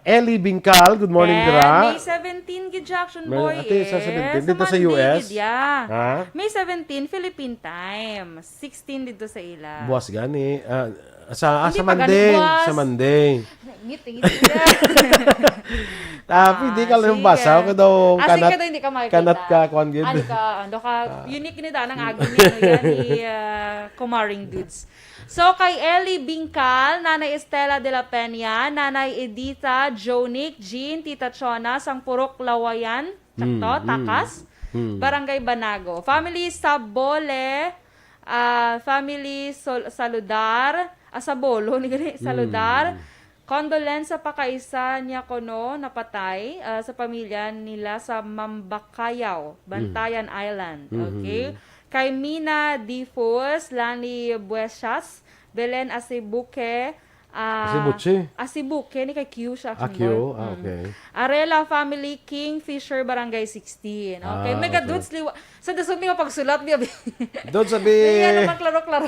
Ellie Bingkal, good morning, May Dra. 17 gid Jackson Boy Ate, sa 17, dito sa Monday US? gid, yeah. Ha? May 17 Philippine time. 16 dito sa ila. Buwas gani. Sa Hindi pa Monday. ganun, buwas. Sa Monday. Ngit. Tapi di ka lang basa ko daw Sige daw, hindi ka makikita. kanat ka kuan gid. Ano ka, unique ni Danang Agin ni Kumaring Dudes. So, kay Ellie Bingkal, Nanay Estela de la Peña, Nanay Edita, Jonic, Jean, Tita Chona, Sangpurok Lawayan, Takas, Barangay Banago. Family Sabole, Family Saludar, Sabolo, Saludar, condolence sa pakaisa niya kono napatay sa pamilya nila sa Mambakayaw, Bantayan Island. Okay? Kay Mina Difus, Lani Buesas, Belen Asibuque, Asibuque, ni kay Q siya. Q, okay. Arela Family, Kingfisher, Barangay 16. Okay, mega okay. dudes, sa dasog ni nga pagsulat niya. Doon sabi. Yan naman klaro-klaro.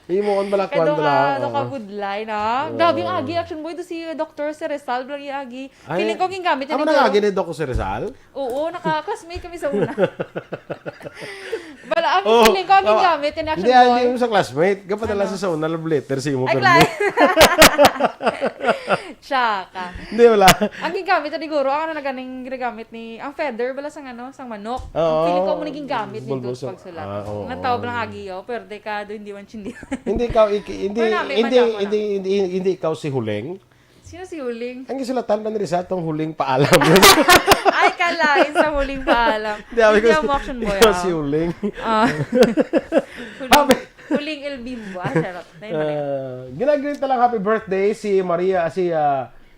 Imo on bala kuan Kado bala. ka budlay na. Gabi ang agi action boy do si Dr. si Rizal lagi agi. Feeling ko gingamit Amo niya na nga gini Dok si Rizal? Oo, naka-classmate kami sa una. Bala ang feeling ko ang gingamit niya action boy. Hindi mo sa classmate. Gapadala sa una love letter si imo Ay, pero. Tsaka. Hindi wala. Ang gigamit ni guro, ang naganing ginagamit ni ang feather bala sang sang manok. Oo. Ang feeling ko mo naging gamit ni Bulbul Dut sa- pagsulat. oo. Nataw lang agi yo, pero ka do hindi man chindi. Hindi ikaw hindi ikaw si Huling. Sino si Huling? Ang gisulatan man rin sa tong Huling paalam. Ay, kalain sa huling paalam. Hindi ako ang action boy. ikaw si Huling. Huling El Bimbo. Charot. Ginagreet na lang happy birthday si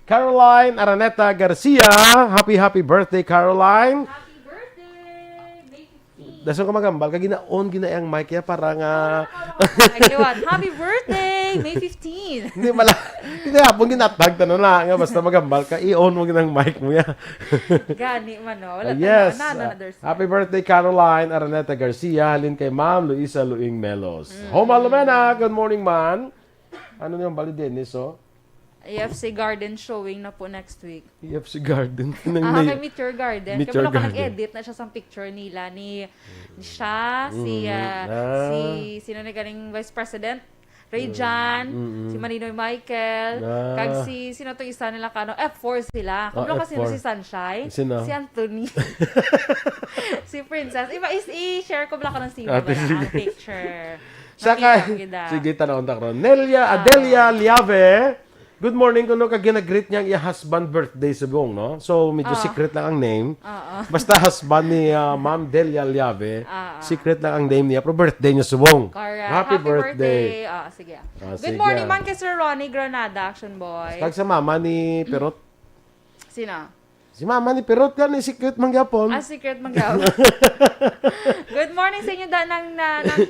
Caroline Araneta Garcia. Happy birthday, Caroline. Happy birthday! May 15. Daso ka magambal ka ginaon ginayang mic ya para nga Happy birthday! May 15. hindi hapon ginatag tanong na nga basta magambal ka i-on mo ginang mic mo ya. Gani man no. Wala Yes. there's Happy birthday, Caroline Araneta Garcia. Halin kay Ma'am Luisa Luing Melos. Homa Lumena, good morning, man. Ano yung bali Dennis, oh? AFC Garden showing na po next week. EFC Garden. Kay Meet Your Garden. Meet Kaya Your wala ka Garden. nag-edit na siya sa picture nila ni siya, sino na galing Vice President? Ray Jan, si Maninoy Michael, kag sino to isa nila kano, F4 sila. Kung kasi F4. si Sunshine, Sino? si Anthony, si Princess. I-share ko bala ka ng sino Ate, bala sige. ang picture. Saka, sige, tanong takro. Adelia Liave. Good morning, kuno ka ginagreet niya ang iya husband birthday sa buong, no? So, medyo secret lang ang name. Basta husband ni Ma'am Delia Liave, secret lang ang name niya, pero birthday niya sa buong. Happy birthday. Sige. Sige. Good morning, man kay Sir Ronnie Granada, Action Boy. Kag sa mama ni Perot. Sino? Si mama ni Perot yan, ni secret mangyapon. Secret manggaw. Good morning sa inyo ng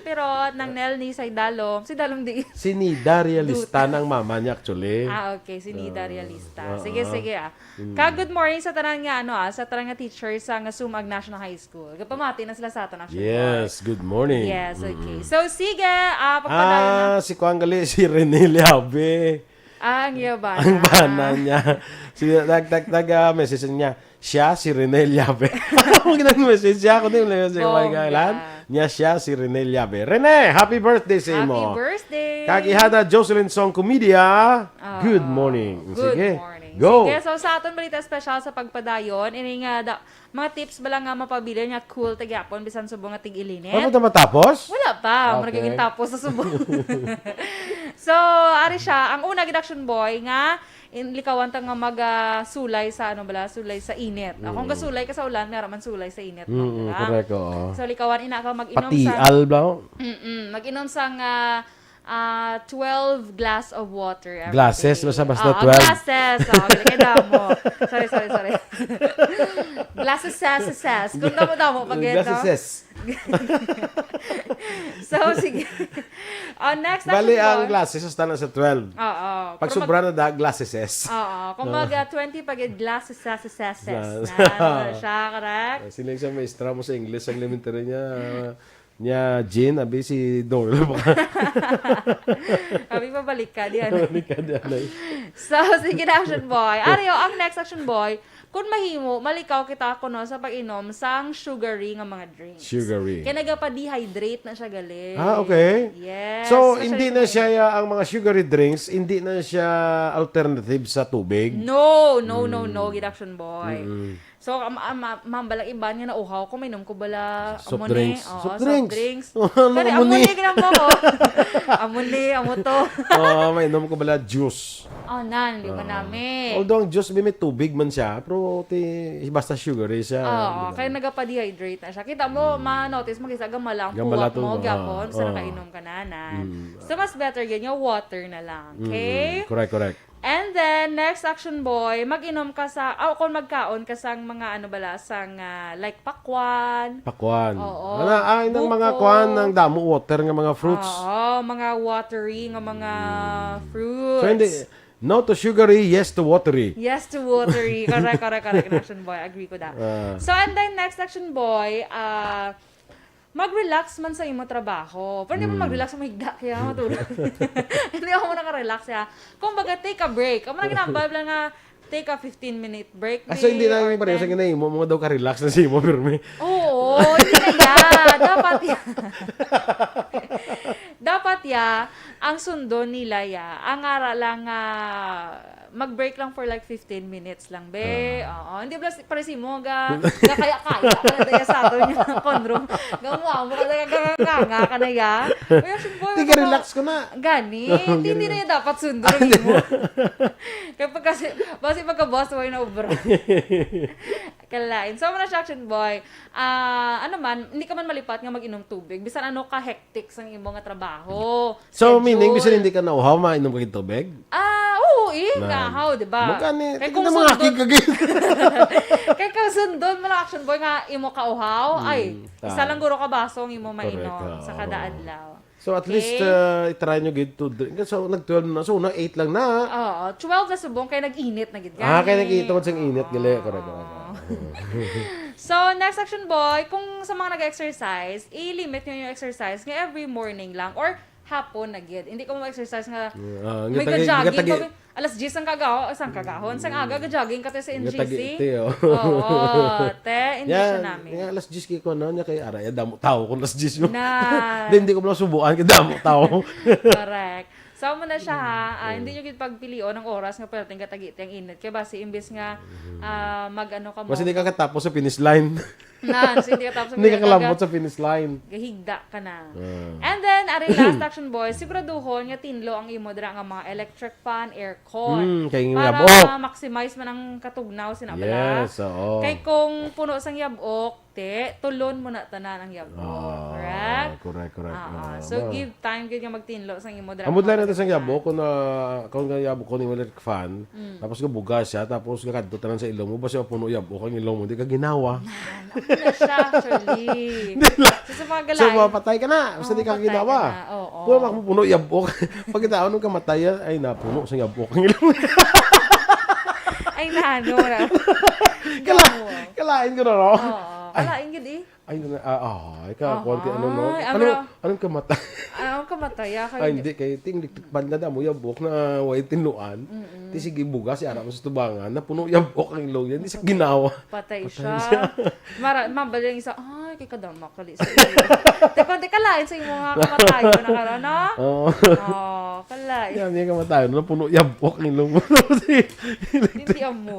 Pirot, ng Nel ni Saydalom. Si Dalom di. Si Nida realista ng mama niya actually. Okay, si Nida realista. Sige. Good morning sa tanan nga sa tanan nga teachers sa nga Sumag National High School. Kapamati na sila sa aton actually. Yes, good morning. Yes, okay. So sige, pagpadayon na. Si Kuanggali, si Rene Liabe. Ang yabana. Ang bana niya. Message niya. Siya, si Rene Liabe. Huwag nag-message siya. Kung di mo lang siya kailan. Niya siya, si Rene Liabe. Rene, happy birthday sa imo. Happy birthday. Kag-ihada Jocelyn Song Comedia. Good morning. Good Sige. morning. Go. Sige, so sa aton balita special sa pagpadayon, ini nga mga tips bala nga mapabili nga cool tagyapon bisan subong nga tig-ilinit. Ano ba matapos? Wala pa, Okay. magiging tapos sa subong. So, ari siya, ang una gid Action Boy nga likawan ta nga sulay sa sulay sa init. Kung gasulay ka sa ulan, meron man sulay sa init. Correct, oo. So likawan ina ka mag-inom Pati sa alba. mag-inom sa 12 glass of water every Glasses, day. basta 12. Glasses. Kaya damo. Sorry. Glasses. Kung damo pag ito. Glasses. So, sige. Next Bali, action ang boy. glasses sa na sa 12. Oo. Pag Pero sobra na da, glasses S. Oo. Kung mag 20 pag glasses, Glasses. na, siya, correct? Sila yung sa maestra mo sa English, ang elementary niya Jean, abi si Dorel. Kami pabalik ka, di ano. Ano. So, sige na, action boy. Ariyo, ang next action boy, kung mahimo, malikaw kita ako no sa pag-inom sang sugary nga mga drinks. Sugary. Kaya nagapa-dehydrate na siya gali. Okay. Yes. So, hindi na siya, ang mga sugary drinks, hindi na siya alternative sa tubig. No, good action boy. So, mambalang iba niya na uhaw ko, mainom ko bala Soft amone. drinks. Oo, Soft soft drinks. drinks. Ano, Kani, amone? amone, ginam mo ko. Amo to. May inom ko bala juice. Oh, nan, di ba namin. Although ang juice may tubig man siya, pero basta sugary siya. Oo, kaya nagapa-dehydrate na siya. Kita mo, ma-notice mo, kisa gamalang Gamala puwak mo, to, gapon, sa oo. nakainom ka nanan. So, mas better ganyan, water na lang. Okay? Correct. And then, next action boy, mag-inom ka sa, kung magkaon ka sang mga mga like pakwan. ng Oo. mga Buko. kwan ng damo water ng mga fruits. Oo, mga watery nga mga fruits. So hindi, no to sugary, yes to watery. Yes to watery. Correct. Action boy. Agree ko da. So, and then next action boy, mag-relax man sa imo trabaho. Pero hindi mo mag-relax sa mahigda, kaya matulog. Hindi ako naka-relax ya. Kung baga, take a break. Kung mga ginambal lang nga, take a 15-minute break. So hindi na or yung pareho sa 10. ginahin mo, mga daw ka-relax na si mo, pero may... Oo, hindi na ya. Dapat ya. Dapat ya, ang sundo nila ya, ang ara lang mag-break lang for like 15 minutes lang, be. Oo, hindi ba parisi mo, kaya kaya sa ato niya, kondro. Gamuha mo, nga ka na ya. Hindi relax ko na. Gani, hindi na yan dapat sundo mo. Kapag kasi, basi pagka-boss mo na ubra. Kalain. So, mga action boy, hindi ka man malipat nga mag-inom tubig. Bisan ano ka-hectic sa imo nga trabaho. So, Schedule. meaning, bisa hindi ka nauhaw, mainom ka yung tubig? Oo, ngahaw, di ba? Magkani, Kaya tignan mo nga kagagay. Kaya kung sundon, mga action boy nga imo kauhaw, isa lang guro ka baso ang imo mainom Correct, sa kada adlaw. So, at least, itry nyo gid to drink. So, nag-12 na. So, 8 lang na. Oo, 12 na subong, kaya nag-init na gid. Kaya nakikita ko siyang init. Gali, correct. So, next action boy, kung sa mga nag-exercise, i-limit nyo yung exercise nga every morning lang or hapon na gid. Hindi ko mag-exercise nga may ka-jogging. Alas 10 ang kagahon. Sang aga ka-jogging ka sa NGC. Oo, hindi siya namin. Yan, alas 10 ko na. Niya kay Araya, damo tao kung alas 10 mo. Na. Hindi ko lang subukan kay damo tao. Correct. So, mo na siya ha. Hindi nyo gid pagpilion ng oras nga pwede tagiti ang init. Kaya basi, imbes nga mag-ano ka mo. Mas hindi ka katapos sa finish line. Hindi ka tapos Hindi ka kalambot sa finish line. gahigda ka na. And then, ari last action boy, siguraduhon nga tinlo ang imo dira nga mga electric fan, aircon. Kay para yabok. maximize man ang katugnaw sinabala. Yes, oo. Kay kung puno sang yabok, tulon mo na tanan ang yabok. Correct? Correct. So, give time gid nga magtinlo sang imo dira. Amod lang natin sa yabok kung yabok ko ni electric fan, tapos ka bugas siya, tapos ka kadto tanan sa ilong mo, basta puno yabok ang ilong mo, di ka ginawa. Na siya, actually. So, sa mga So, galain, mapatay ka na. Basta di ka patay ginawa. ka na, oo. Kung makapuno yabok, pag itaon nung kamatay, ay napuno sa yabok ang ilong. ay nano na. Kalain ko na, no? Oo. Alain gid eh. Ay, konti ano, no? Anong kamatay? Ang kamataya Ay, hindi. Kaya banda na mo yabok na way tinuan. Ti sige bugas, si Arap sa tubangan, na puno yabok ang ilong yan. Di sa ginawa. Patay siya. Mabali yung isa, ay, kay kadama kali sa iyo. Te kalain sa imo nga kamatayo na karon, no? Oo. Kalain. Yan, yung kamatay. Na puno yabok ang ilong mo. Hindi amo.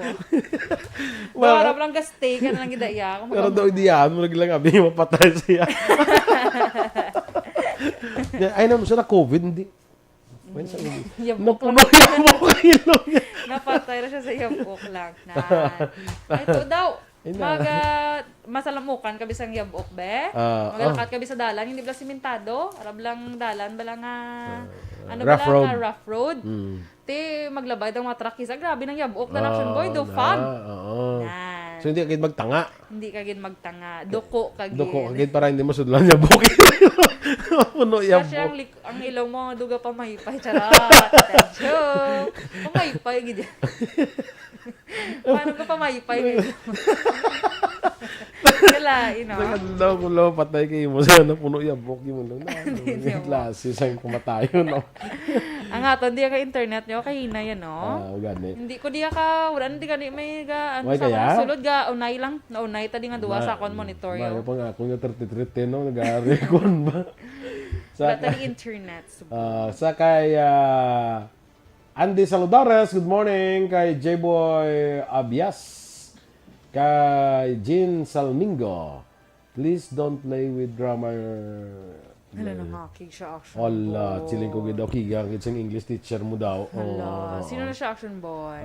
Wala lang gaste ka na lang gidaya. Pero daw idiyan mo lang abi mapatay siya. Ay naman siya na COVID, hindi. Yabok Napuno yabok ang ilong niya. Napatay na siya sa yabok lang. Ito daw. Masalamukan kabi sang yabok, be. Magalakat kabi sa dalan. Hindi ba simentado? Arab lang dalan. Bala nga, rough road. Ti maglabay daw mga truck isa. Grabe ng yabok na action boy. Do fog. Yan. So hindi kagid magtanga. Hindi ka gid magtanga. Duko ka gid. Duko kagid para hindi mo sudlan niya buki. Puno ya Kasi ang ilaw mo duga pa mahipay charot. Joke. Pamayipay gid. Paano ka pamayipay gid? Kala, Daw ko lo patay kay mo sa na puno ya buki mo lang na. Klase sa kumatayo no. Ang aton di ka internet nyo kay hina yan no. Gani. Hindi ko diya ka wala hindi ka ni may ga ano Why sa kaya? mga sulod ga unay lang na unay ta di nga duwa sa akon monitor Bago yo. pa nga ako yung 33 no nag-recon ba. Wala ta di internet. Sa kay Andy Saludares, good morning. Kay J-Boy Abias. Kay Jean Salmingo. Please don't play with drummer. Hala na nga kay siya action. Wala, chilling ko gid okay gang kitsang English teacher mo daw. Hala, sino na siya action boy?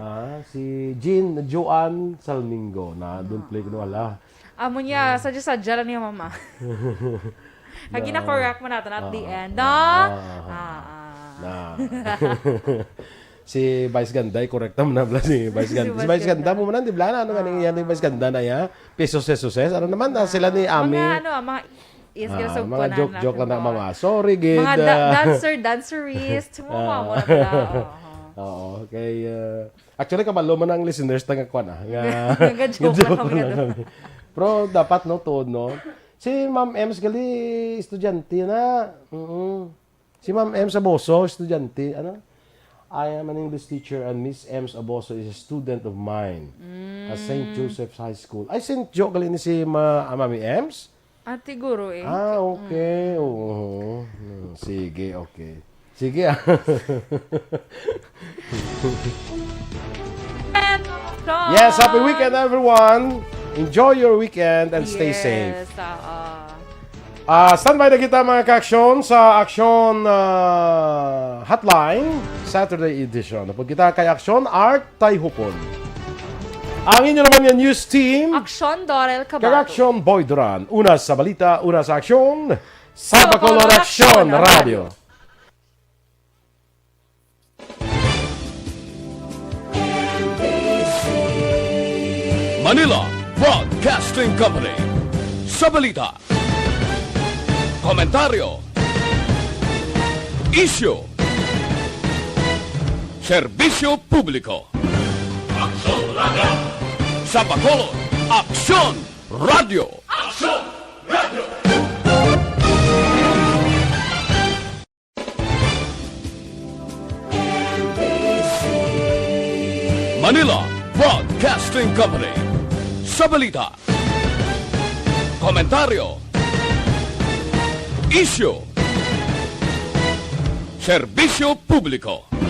Si Jean Joan Salmingo na don't play ko wala. Amo niya, sadya lang niya mama. Kagi na correct mo natin at the end. No? Na. Si Vice Ganda, correct mo na si Vice Ganda. Si Vice Ganda mo man di bla ano ganing yan ni Vice Ganda na ya. Pesos. Ano naman sila ni Ami. Mga mga joke lang na mga sorry gid. Mga danceries. Tumama mo na pala. Oo, kay actually kabalo man ang listeners tanga kwan nga. Nag-joke lang kami. Pero dapat no tuod no. Si Ma'am Ems gali estudyante na. Si Ma'am Ems Aboso estudyante ano? I am an English teacher and Miss Ems Aboso is a student of mine at St. Joseph's High School. Ay, St. Joe gali ni si Mami Ems? Ate Guro eh. Okay. Oo. Sige, okay. Sige Yes, happy weekend everyone. Enjoy your weekend and stay safe. Standby na kita mga ka-aksyon sa Aksyon Hotline Saturday edition. Napod kita kay Aksyon Art Tayhupon. Ang inyo naman yung news team. Aksyon Dorel Cabatu. Kay Aksyon Boy Duran. Una sa balita, una sa aksyon. Sa Bacolod Aksyon Radio. Manila Broadcasting Company. Sa balita, komentaryo, issue, serbisyo publiko. Aksyon Radio. Sa Bacolod, Aksyon Radio. Aksyon Radio. Manila Broadcasting Company. Sa balita, komentaryo, issue, serbisyo publiko.